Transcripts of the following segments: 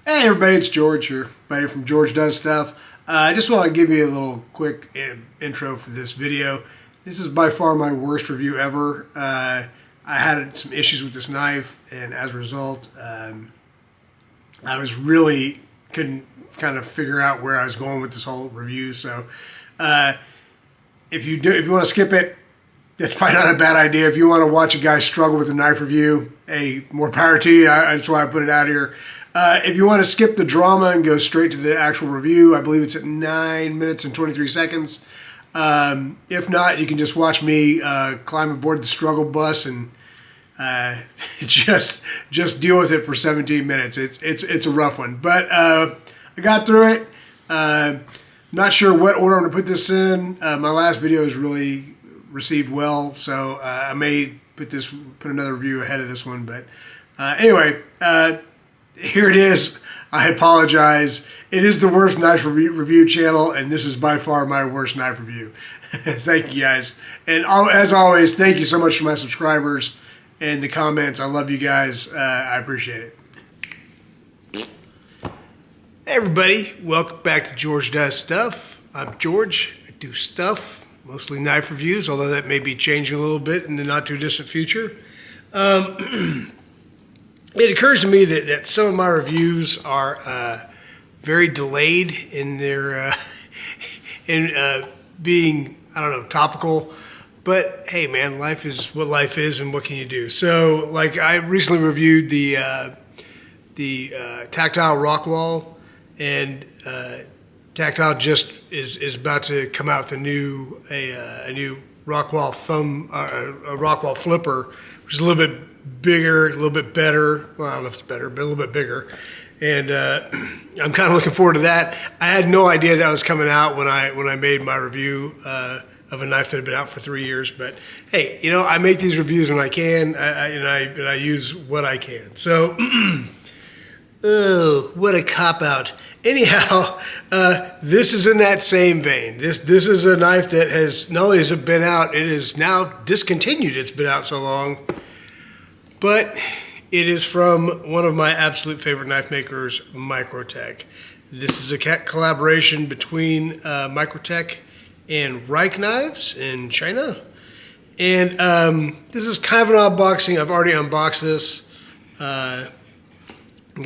Hey everybody, it's George here, buddy from George Does Stuff. I just want to give you a little quick intro for this video. This is by far my worst review ever. I had some issues with this knife, and as a result, I couldn't kind of figure out where I was going with this whole review. So, if you want to skip it, that's probably not a bad idea. If you want to watch a guy struggle with a knife review, hey, more power to you. That's why I put it out here. If you want to skip the drama and go straight to the actual review, I believe it's at 9 minutes and 23 seconds. If not, you can just watch me climb aboard the struggle bus and just deal with it for 17 minutes. It's a rough one, but I got through it. Not sure what order I'm going to put this in. My last video is really received well, so I may put another review ahead of this one. But anyway. Here it is. I apologize. It is the worst knife review channel, and this is by far my worst knife review. Thank you guys. And as always, thank you so much for my subscribers and the comments. I love you guys. I appreciate it. Hey everybody, welcome back to George Does Stuff. I'm George. I do stuff, mostly knife reviews, although that may be changing a little bit in the not too distant future. It occurs to me that some of my reviews are very delayed in their being, I don't know, topical. But hey, man, life is what life is, and what can you do? So, like, I recently reviewed the Tactile Rockwall, and Tactile just is about to come out with a new Rockwall a Rockwall flipper, which is a little bit bigger, a little bit better. Well, I don't know if it's better, but a little bit bigger. And I'm kind of looking forward to that. I had no idea that was coming out when I made my review of a knife that had been out for 3 years. But hey, you know, I make these reviews when I can, and I use what I can. So, oh, what a cop out. Anyhow, this is in that same vein. This is a knife that has not only has it been out, it is now discontinued. It's been out so long. But it is from one of my absolute favorite knife makers, Microtech. This is a collaboration between Microtech and Reich Knives in China. And this is kind of an unboxing. I've already unboxed this. Get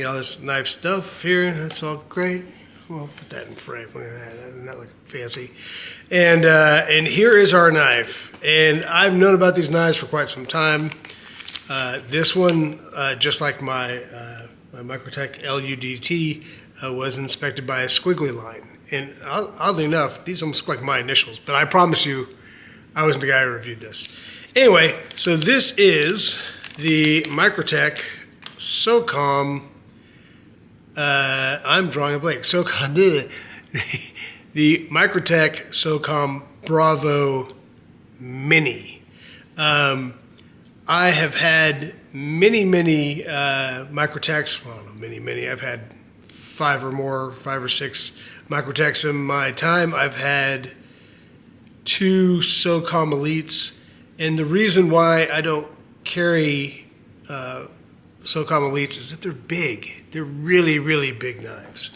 all this knife stuff here. That's all great. Well, put that in frame. Look at that. Doesn't that look fancy? And here is our knife. And I've known about these knives for quite some time. This one, just like my Microtech LUDT, was inspected by a squiggly line. And oddly enough, these almost look like my initials, but I promise you, I wasn't the guy who reviewed this. Anyway, so this is the Microtech SOCOM, I'm drawing a blank, SOCOM, the Microtech SOCOM Bravo Mini. I have had many Microtechs. Well, I don't know, many. I've had 5 or 6 Microtechs in my time. I've had 2 SOCOM Elites, and the reason why I don't carry SOCOM Elites is that they're big. They're really big knives,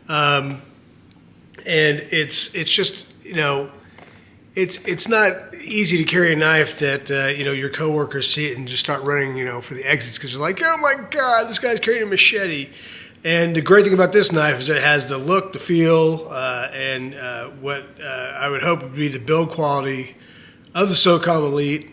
and it's just, you know. It's not easy to carry a knife that you know, your coworkers see it and just start running, you know, for the exits because they're like, oh my God, this guy's carrying a machete. And the great thing about this knife is that it has the look, the feel, and what I would hope would be the build quality of the SOCOM Elite,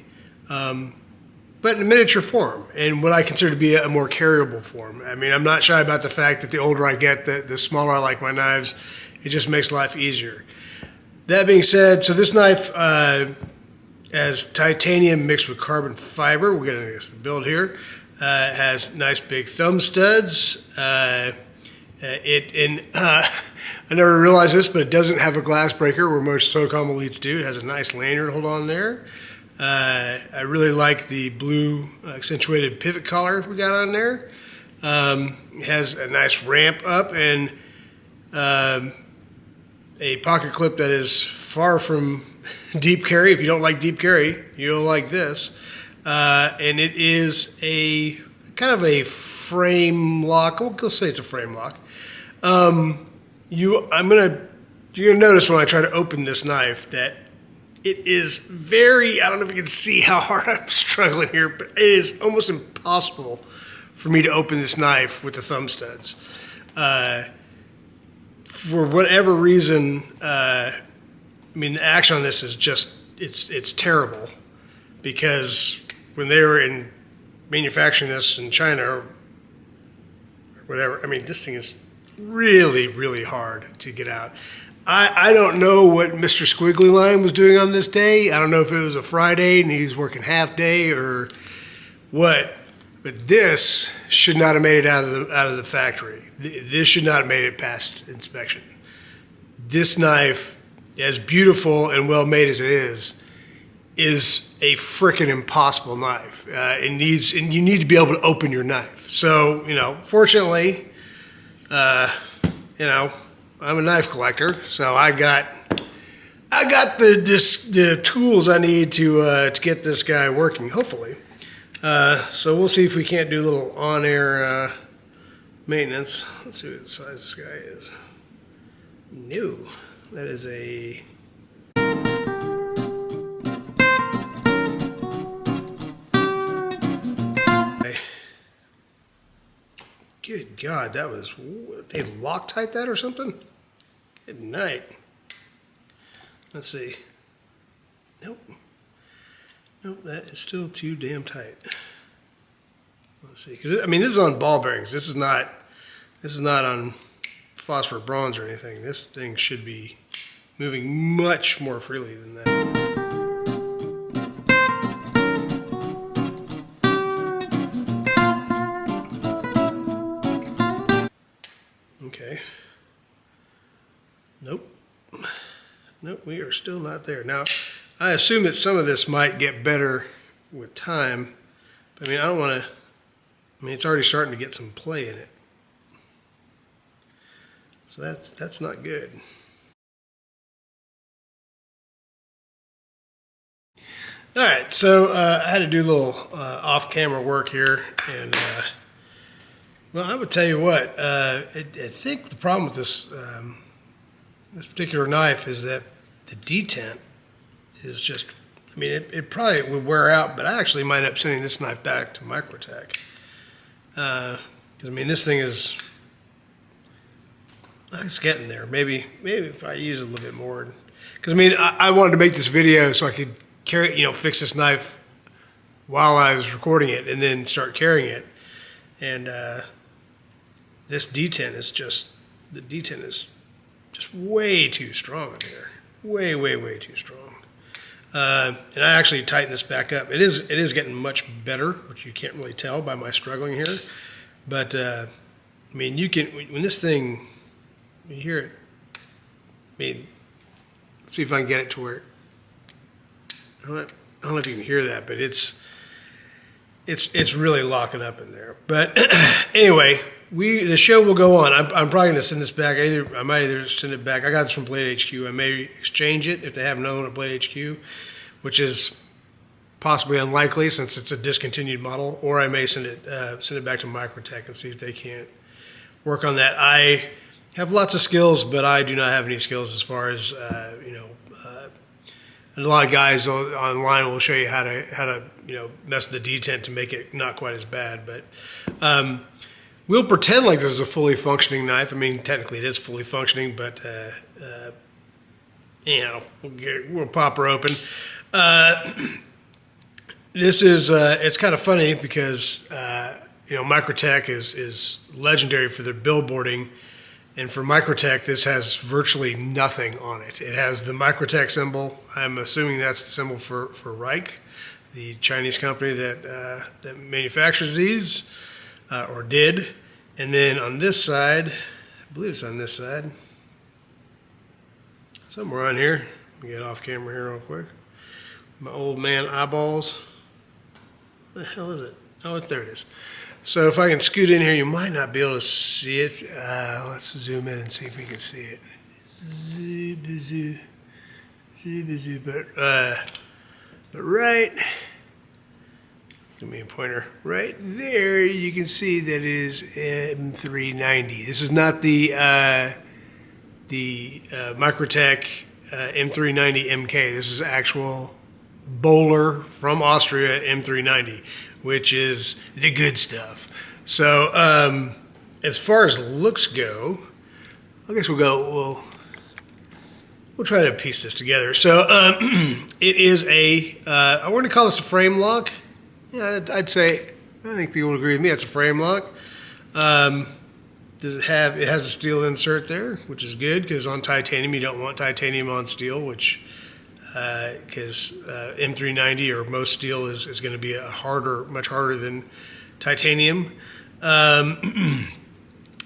but in a miniature form, and what I consider to be a more carryable form. I mean, I'm not shy about the fact that the older I get, the smaller I like my knives. It just makes life easier. That being said, so this knife has titanium mixed with carbon fiber. We're going to get the build here. It has nice big thumb studs. I never realized this, but it doesn't have a glass breaker where most SOCOM Elites do. It has a nice lanyard hold on there. I really like the blue accentuated pivot collar we got on there. It has a nice ramp up and a pocket clip that is far from deep carry. If you don't like deep carry, you'll like this. And it is a kind of a frame lock. We'll say it's a frame lock. You're gonna notice when I try to open this knife that it is very, I don't know if you can see how hard I'm struggling here, but it is almost impossible for me to open this knife with the thumb studs. For whatever reason, the action on this is just, it's terrible, because when they were manufacturing this in China or whatever, this thing is really, really hard to get out. I don't know what Mr. Squiggly Line was doing on this day. I don't know if it was a Friday and he's working half day or what, but this should not have made it out of the factory. This should not have made it past inspection. This knife, as beautiful and well made as it is a frickin' impossible knife. And you need to be able to open your knife. So, fortunately, I'm a knife collector, so I got the tools I need to get this guy working, hopefully. So we'll see if we can't do a little on-air maintenance. Let's see what the size this guy is. New. That is a... Good God, that was... They Loctite that or something? Good night. Let's see. Nope. Nope, that is still too damn tight. Let's see. Because this is on ball bearings. This is not on phosphor bronze or anything. This thing should be moving much more freely than that. Okay. Nope, we are still not there. Now, I assume that some of this might get better with time. But, I don't want to... it's already starting to get some play in it. So that's not good. All right, so I had to do a little off-camera work here, and well, I would tell you what. I think the problem with this this particular knife is that the detent is just. It probably would wear out, but I actually might end up sending this knife back to Microtech because this thing is. It's getting there. Maybe if I use it a little bit more, because I wanted to make this video so I could fix this knife while I was recording it and then start carrying it. And this detent is just way too strong in here. Way too strong. And I actually tightened this back up. It is getting much better, which you can't really tell by my struggling here. But you can, when this thing, you hear it. Let's see if I can get it to where. I don't know if you can hear that, but it's really locking up in there. But anyway, the show will go on. I'm probably going to send this back. I might either send it back. I got this from Blade HQ. I may exchange it if they have another one at Blade HQ, which is possibly unlikely since it's a discontinued model. Or I may send it back to Microtech and see if they can't work on that. I have lots of skills, but I do not have any skills as far as and a lot of guys online will show you how to mess with the detent to make it not quite as bad. But we'll pretend like this is a fully functioning knife. Technically it is fully functioning, but we'll pop her open. This is it's kind of funny because Microtech is legendary for their billboarding. And for Microtech, this has virtually nothing on it. It has the Microtech symbol. I'm assuming that's the symbol for Reich, the Chinese company that manufactures these, or did. And then on this side, I believe it's on this side, somewhere on here. Let me get off camera here real quick. My old man eyeballs. What the hell is it? Oh, there it is. So if I can scoot in here, you might not be able to see it. Let's zoom in and see if we can see it. But right Give me a pointer. Right there, you can see that is M390. This is not the Microtech M390 MK. This is actual Bowler from Austria M390, which is the good stuff. So as far as looks go, I guess we'll try to piece this together. So it is I want to call this a frame lock. Yeah, I think people would agree with me. It's a frame lock. Does it have? It has a steel insert there, which is good because on titanium you don't want titanium on steel, which because M390 or most steel is going to be much harder than titanium.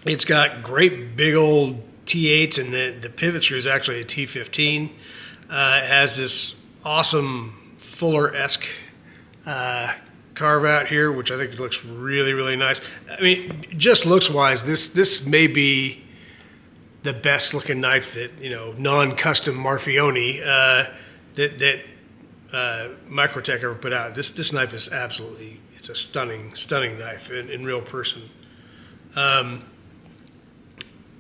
It's got great big old T8s, and the pivot screw is actually a T15. It has this awesome Fuller-esque carve out here, which I think looks really, really nice. I mean, just looks wise, this may be the best looking knife that, non-custom Marfioni that Microtech ever put out. This knife is it's a stunning knife in real person. Where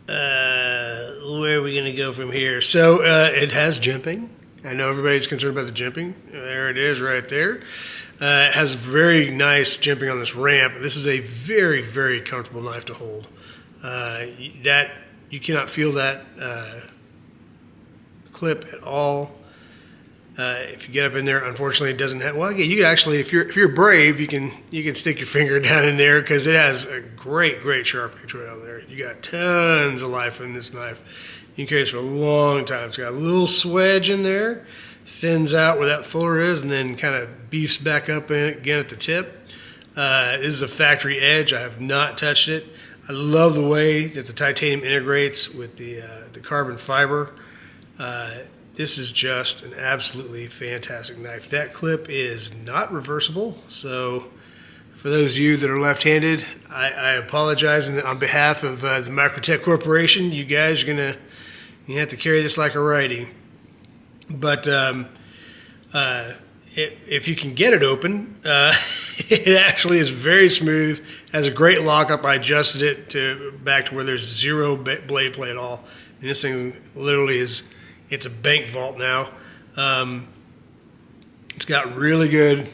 are we going to go from here? So it has jimping. I know everybody's concerned about the jimping. There it is right there. It has very nice jimping on this ramp. This is a very, very comfortable knife to hold. You cannot feel that clip at all. If you get up in there, unfortunately, it doesn't have. Well, again, you can actually, if you're brave, you can stick your finger down in there because it has a great sharpening trail there. You got tons of life in this knife. You can carry this for a long time. It's got a little swedge in there, thins out where that fuller is, and then kind of beefs back up in again at the tip. This is a factory edge. I have not touched it. I love the way that the titanium integrates with the carbon fiber. This is just an absolutely fantastic knife. That clip is not reversible, so for those of you that are left-handed, I apologize on behalf of the Microtech Corporation. You guys are you have to carry this like a righty. But if you can get it open, it actually is very smooth, has a great lockup. I adjusted it back to where there's zero blade play at all. And this thing literally it's a bank vault now. It's got really good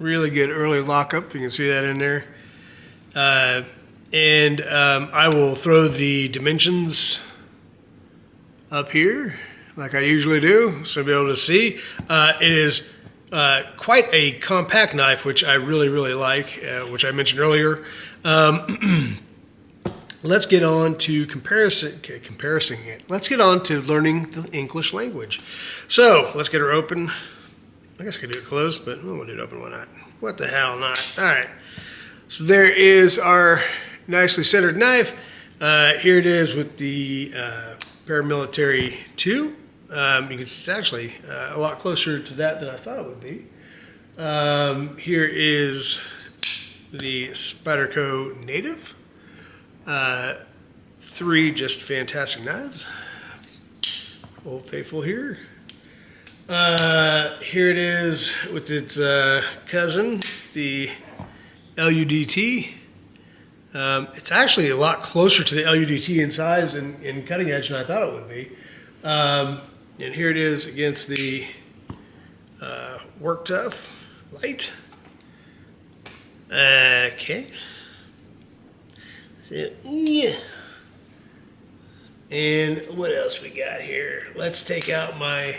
early lockup. You can see that in there. And I will throw the dimensions up here like I usually do, so you'll be able to see. It is quite a compact knife, which I really like, which I mentioned earlier. Let's get on to comparing it. Let's get on to learning the English language. So let's get her open. I guess I could do it closed, but we'll do it open. Why not? What the hell not? All right. So there is our nicely centered knife. Here it is with the Paramilitary 2. It's actually a lot closer to that than I thought it would be. Here is the Spyderco Native. 3 just fantastic knives. Old Faithful here. Here it is with its cousin, the LUDT. It's actually a lot closer to the LUDT in size and cutting edge than I thought it would be. And here it is against the Work Tough Light. Okay. So, yeah. And what else we got here? Let's take out my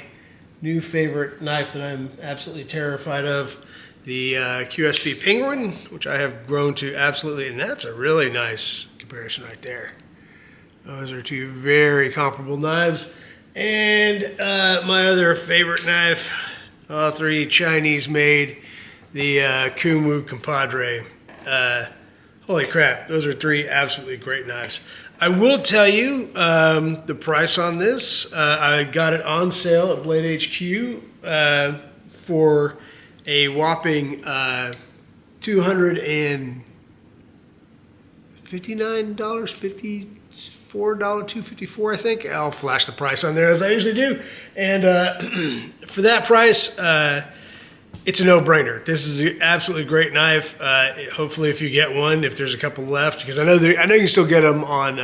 new favorite knife that I'm absolutely terrified of, the QSP Penguin, which I have grown to absolutely, and that's a really nice comparison right there. Those are 2 very comparable knives. And my other favorite knife, all 3 Chinese made, the Kumu Compadre. Holy crap, those are 3 absolutely great knives. I will tell you the price on this. I got it on sale at Blade HQ for a whopping $259, $54, $254, I think. I'll flash the price on there as I usually do. And for that price, it's a no-brainer. This is an absolutely great knife. Hopefully, if you get one, if there's a couple left, because I know you can still get them on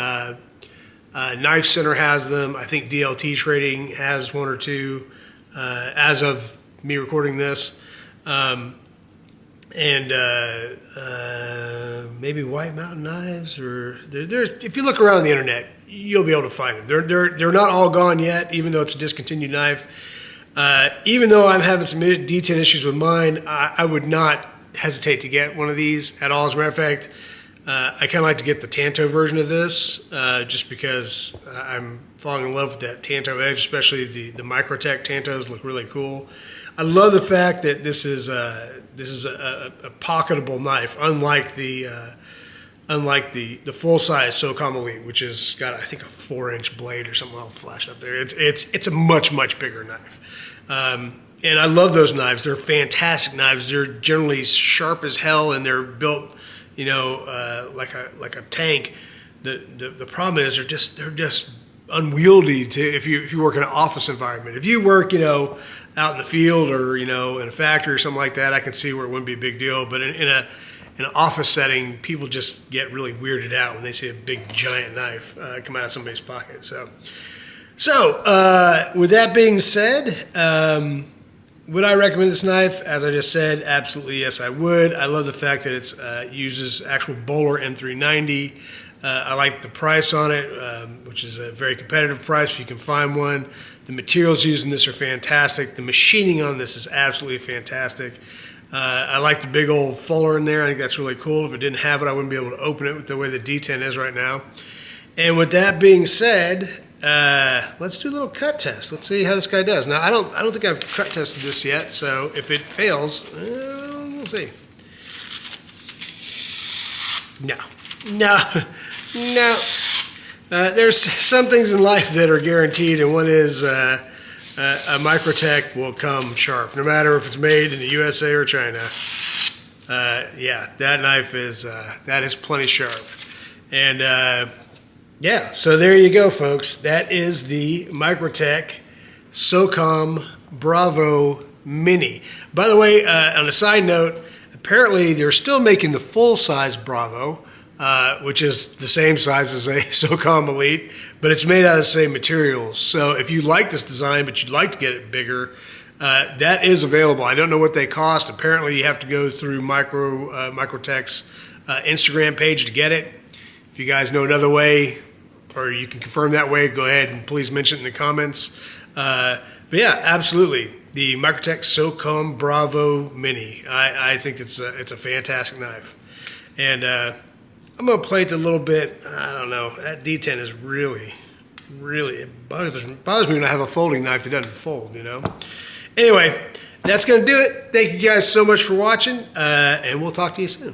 Knife Center has them. I think DLT Trading has one or two as of me recording this, and maybe White Mountain Knives, or if you look around on the internet, you'll be able to find them. They're not all gone yet, even though it's a discontinued knife. Even though I'm having some D10 issues with mine, I would not hesitate to get one of these at all. As a matter of fact, I kind of like to get the Tanto version of this, just because I'm falling in love with that Tanto edge, especially the Microtech Tantos look really cool. I love the fact that this is a pocketable knife, unlike the full-size SOCOM Elite, which has got, I think, a 4-inch blade or something. I'll flash up there. It's a much bigger knife, and I love those knives. They're fantastic knives. They're generally sharp as hell, and they're built, like a tank. The problem is they're just unwieldy if you work in an office environment. If you work out in the field or in a factory or something like that, I can see where it wouldn't be a big deal. But in an office setting, people just get really weirded out when they see a big giant knife come out of somebody's pocket. So with that being said, would I recommend this knife? As I just said, absolutely yes, I would. I love the fact that it uses actual Bowler M390. I like the price on it, which is a very competitive price if you can find one. The materials used in this are fantastic. The machining on this is absolutely fantastic. I like the big old fuller in there. I think that's really cool. If it didn't have it, I wouldn't be able to open it with the way the D10 is right now. And with that being said, let's do a little cut test. Let's see how this guy does. Now, I don't think I've cut tested this yet, so if it fails, we'll see. No. There's some things in life that are guaranteed, and one is a Microtech will come sharp, no matter if it's made in the USA or China. Yeah, that knife is plenty sharp. And yeah, so there you go, folks. That is the Microtech SOCOM Bravo Mini. By the way, on a side note, apparently they're still making the full-size Bravo, which is the same size as a SOCOM Elite, but it's made out of the same materials. So if you like this design, but you'd like to get it bigger, that is available. I don't know what they cost. Apparently you have to go through Microtech's Instagram page to get it. If you guys know another way, or you can confirm that way, go ahead and please mention it in the comments. But yeah, absolutely. The Microtech SOCOM Bravo Mini. I think it's a fantastic knife. And I'm going to play it a little bit. I don't know. That D10 is really, it bothers me when I have a folding knife that doesn't fold, Anyway, that's going to do it. Thank you guys so much for watching, and we'll talk to you soon.